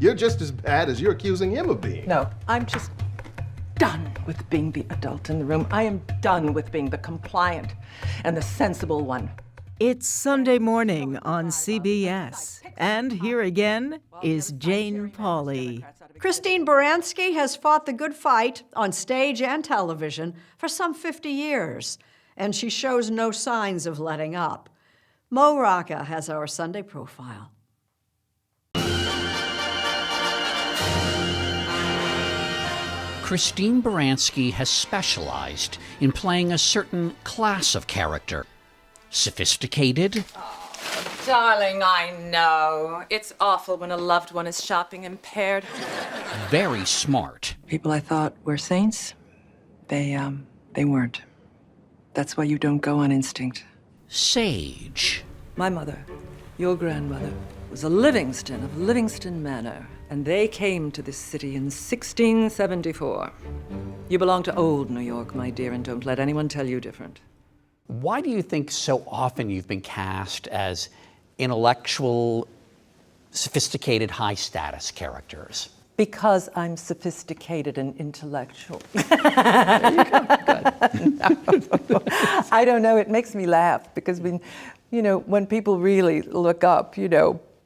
You're just as bad as you're accusing him of being. No, I'm just done with being the adult in the room. I am done with being the compliant and the sensible one. It's Sunday Morning on CBS. And here again is Jane Pauley. Christine Baranski has fought the good fight on stage and television for some 50 years, and she shows no signs of letting up. Mo Rocca has our Sunday profile. Christine Baranski has specialized in playing a certain class of character. Sophisticated. Darling, I know. It's awful when a loved one is shopping impaired. Very smart. People I thought were saints, they weren't. That's why you don't go on instinct. Sage. My mother, your grandmother, was a Livingston of Livingston Manor, and they came to this city in 1674. You belong to old New York, my dear, and don't let anyone tell you different. Why do you think so often you've been cast as intellectual, sophisticated, high-status characters? Because I'm sophisticated and intellectual. There you go. Good. No. I don't know, it makes me laugh because when people really look up,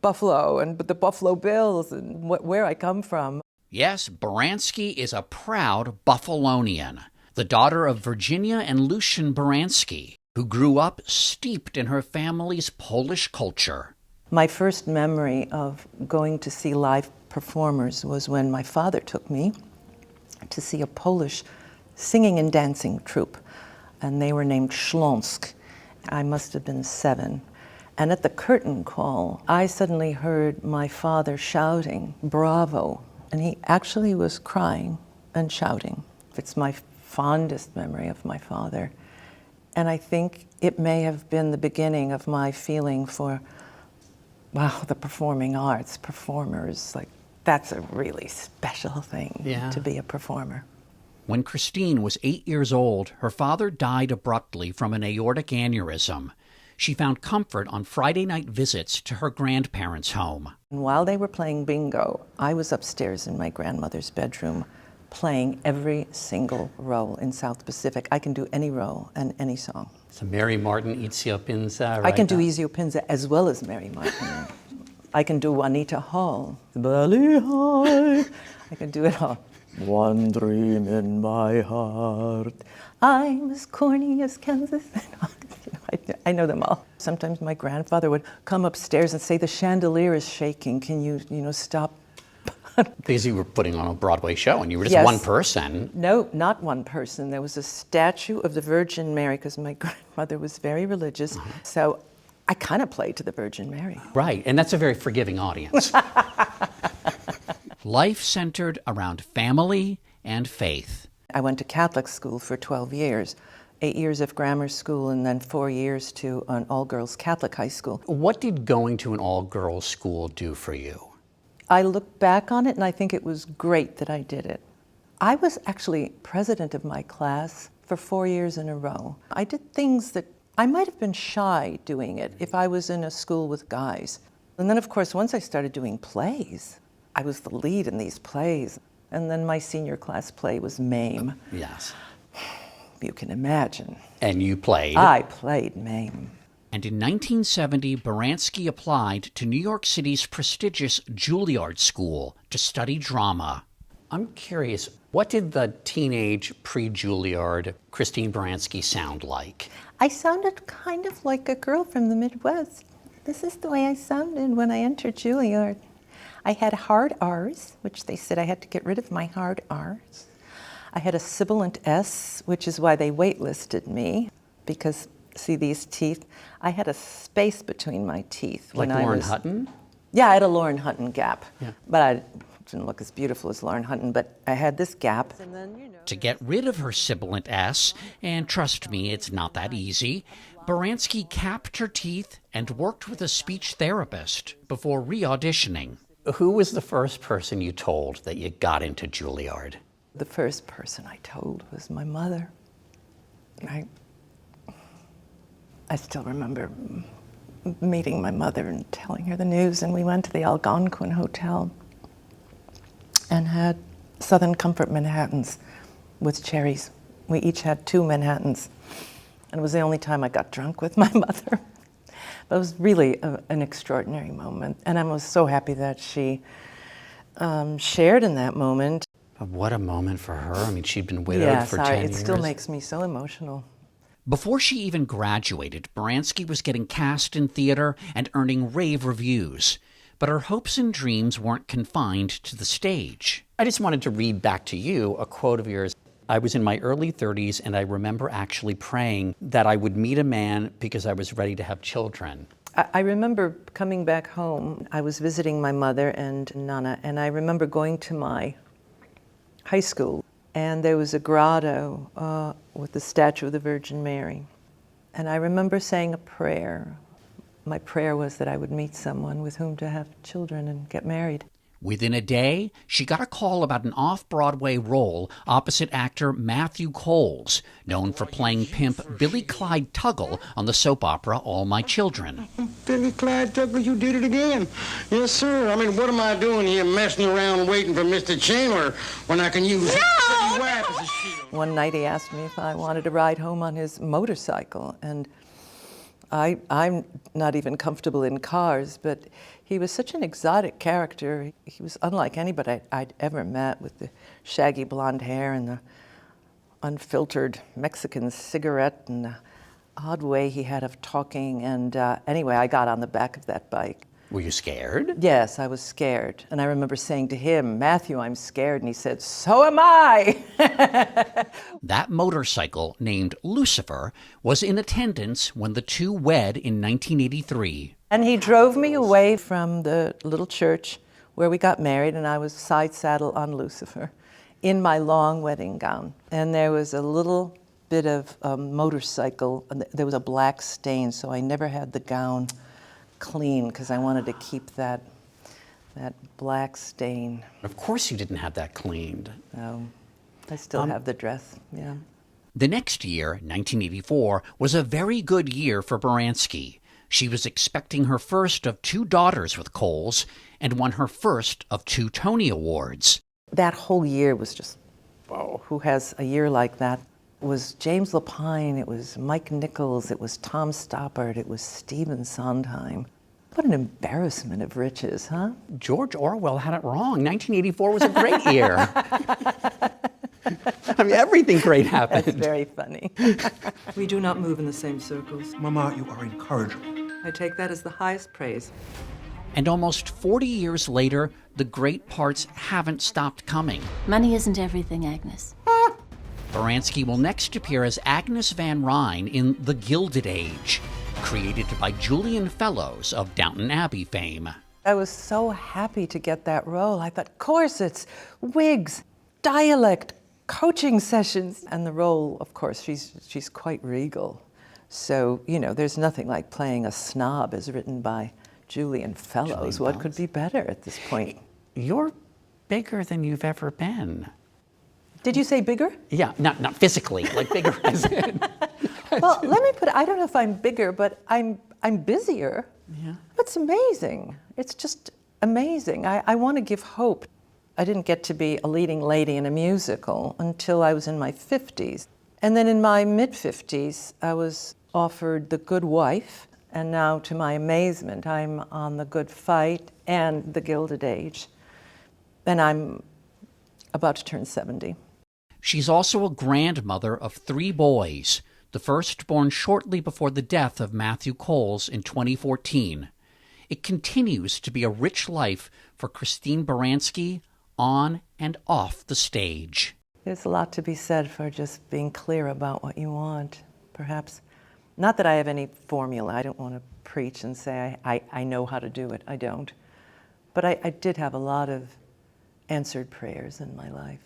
Buffalo and the Buffalo Bills and where I come from. Yes, Baranski is a proud Buffalonian, the daughter of Virginia and Lucian Baranski, who grew up steeped in her family's Polish culture. My first memory of going to see live performers was when my father took me to see a Polish singing and dancing troupe, and they were named Śląsk. I must have been 7. And at the curtain call, I suddenly heard my father shouting, "Bravo!" And he actually was crying and shouting. It's my fondest memory of my father. And I think it may have been the beginning of my feeling for, wow, the performing arts, performers, that's a really special thing to be a performer. When Christine was 8 years old, her father died abruptly from an aortic aneurysm. She found comfort on Friday night visits to her grandparents' home. And while they were playing bingo, I was upstairs in my grandmother's bedroom playing every single role in South Pacific. I can do any role and any song. So Mary Martin, Izio Pinza, right? I can do Izio Pinza as well as Mary Martin. I can do Juanita Hall. Belly high. I can do it all. One dream in my heart. I'm as corny as Kansas. I know them all. Sometimes my grandfather would come upstairs and say, "The chandelier is shaking. Can you, stop?" Because you were putting on a Broadway show and you were just Yes. one person. No, not one person. There was a statue of the Virgin Mary because my grandmother was very religious. So I kind of played to the Virgin Mary. Right, and that's a very forgiving audience. Life centered around family and faith. I went to Catholic school for 12 years, 8 years of grammar school and then 4 years to an all-girls Catholic high school. What did going to an all-girls school do for you? I look back on it and I think it was great that I did it. I was actually president of my class for 4 years in a row. I did things that I might have been shy doing it if I was in a school with guys. And then of course, once I started doing plays, I was the lead in these plays. And then my senior class play was Mame. Yes. You can imagine. And you played? I played Mame. And in 1970, Baranski applied to New York City's prestigious Juilliard School to study drama. I'm curious, what did the teenage pre-Juilliard Christine Baranski sound like? I sounded kind of like a girl from the Midwest. This is the way I sounded when I entered Juilliard. I had hard R's, which they said I had to get rid of my hard R's. I had a sibilant S, which is why they waitlisted me, because see these teeth? I had a space between my teeth. Like Lauren Hutton? Yeah, I had a Lauren Hutton gap. Yeah. But I didn't look as beautiful as Lauren Hutton, but I had this gap. And then, To get rid of her sibilant S, and trust me, it's not that easy, Baranski capped her teeth and worked with a speech therapist before re-auditioning. Who was the first person you told that you got into Juilliard? The first person I told was my mother. I still remember meeting my mother and telling her the news, and we went to the Algonquin Hotel. and had Southern Comfort Manhattans with cherries. We each had 2 Manhattans. And it was the only time I got drunk with my mother. But it was really an extraordinary moment. And I was so happy that she shared in that moment. But what a moment for her. I mean, she'd been widowed for 10 years. It still makes me so emotional. Before she even graduated, Baranski was getting cast in theater and earning rave reviews. But her hopes and dreams weren't confined to the stage. I just wanted to read back to you a quote of yours. I was in my early 30s, and I remember actually praying that I would meet a man because I was ready to have children. I remember coming back home. I was visiting my mother and Nana, and I remember going to my high school, and there was a grotto with the statue of the Virgin Mary. And I remember saying a prayer. My prayer was that I would meet someone with whom to have children and get married. Within a day, she got a call about an off-Broadway role opposite actor Matthew Coles, known for playing pimp Billy Clyde Tuggle on the soap opera All My Children. Billy Clyde Tuggle, you did it again. Yes, sir. I mean, what am I doing here messing around waiting for Mr. Chandler when I can use his wife as a shield? One night he asked me if I wanted to ride home on his motorcycle, and I'm not even comfortable in cars, but he was such an exotic character. He was unlike anybody I'd ever met, with the shaggy blonde hair and the unfiltered Mexican cigarette and the odd way he had of talking. And anyway, I got on the back of that bike. Were you scared? Yes, I was scared. And I remember saying to him, Matthew, I'm scared. And he said, so am I. That motorcycle, named Lucifer, was in attendance when the two wed in 1983. And he drove me away from the little church where we got married, and I was side saddle on Lucifer in my long wedding gown. And there was a little bit of motorcycle, there was a black stain, so I never had the gown clean because I wanted to keep that black stain. Of course you didn't have that cleaned. No, I still have the dress, yeah. The next year, 1984, was a very good year for Baranski. She was expecting her first of 2 daughters with Coles and won her first of 2 Tony Awards. That whole year was just, whoa, who has a year like that? It was James Lapine, it was Mike Nichols, it was Tom Stoppard, it was Stephen Sondheim. What an embarrassment of riches, huh? George Orwell had it wrong. 1984 was a great year. I mean, everything great happened. That's very funny. We do not move in the same circles. Mama, you are incorrigible. I take that as the highest praise. And almost 40 years later, the great parts haven't stopped coming. Money isn't everything, Agnes. Baranski will next appear as Agnes Van Ryn in The Gilded Age, created by Julian Fellows of Downton Abbey fame. I was so happy to get that role. I thought corsets, wigs, dialect, coaching sessions. And the role, of course, she's quite regal. So, you know, there's nothing like playing a snob as written by Julian Fellows. What could be better at this point? You're bigger than you've ever been. Did you say bigger? Yeah, not physically, like bigger as in. Well, let me put it, I don't know if I'm bigger, but I'm busier. Yeah. It's amazing. It's just amazing. I want to give hope. I didn't get to be a leading lady in a musical until I was in my 50s. And then in my mid-50s, I was offered The Good Wife, and now, to my amazement, I'm on The Good Fight and The Gilded Age. And I'm about to turn 70. She's also a grandmother of 3 boys, the first born shortly before the death of Matthew Coles in 2014. It continues to be a rich life for Christine Baranski on and off the stage. There's a lot to be said for just being clear about what you want, perhaps. Not that I have any formula. I don't want to preach and say I know how to do it. I don't. But I did have a lot of answered prayers in my life.